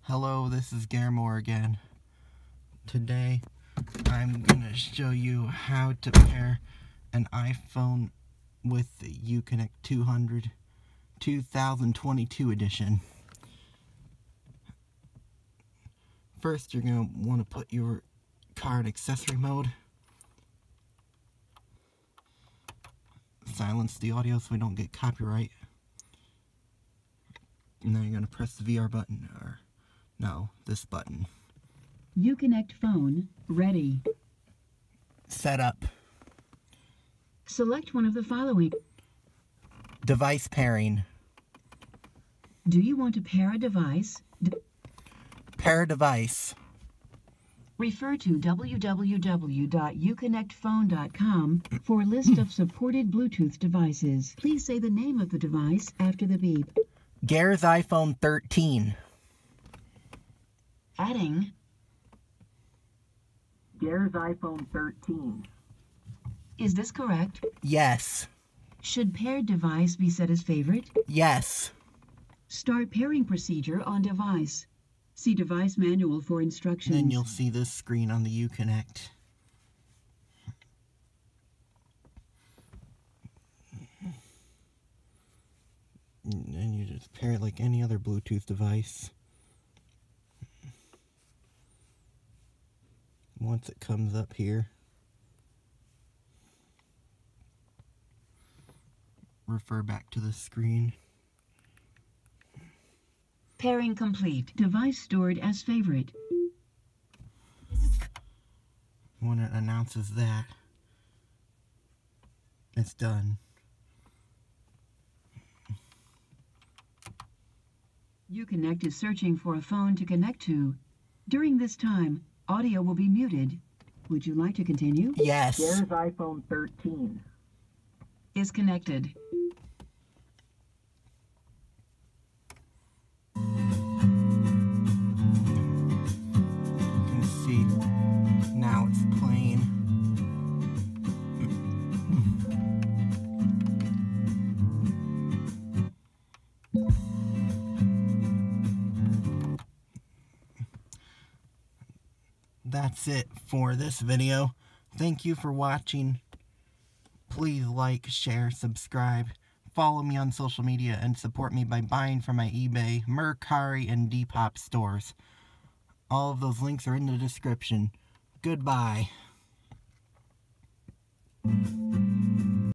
Hello, this is Garmore again. Today, I'm going to show you how to pair an iPhone with the uConnect 200 2022 edition. First, you're going to want to put your car in accessory mode. Silence the audio so we don't get copyright. And then you're going to press the VR button, or no, this button. uConnect phone ready. Set up. Select one of the following. Device pairing. Do you want to pair a device? Pair device. Refer to www.uconnectphone.com for a list of supported Bluetooth devices. Please say the name of the device after the beep. Gare's iPhone 13. Adding. Gare's iPhone 13. Is this correct? Yes. Should paired device be set as favorite? Yes. Start pairing procedure on device. See device manual for instructions. Then you'll see this screen on the uConnect. And you just pair it like any other Bluetooth device. Once it comes up here, refer back to the screen. Pairing complete. Device stored as favorite. When it announces that, it's done. uConnect is searching for a phone to connect to. During this time, audio will be muted. Would you like to continue? Yes. Gare's iPhone 13. Is connected. You can see now it's playing. That's it for this video. Thank you for watching. Please like, share, subscribe, follow me on social media, and support me by buying from my eBay, Mercari, and Depop stores. All of those links are in the description. Goodbye.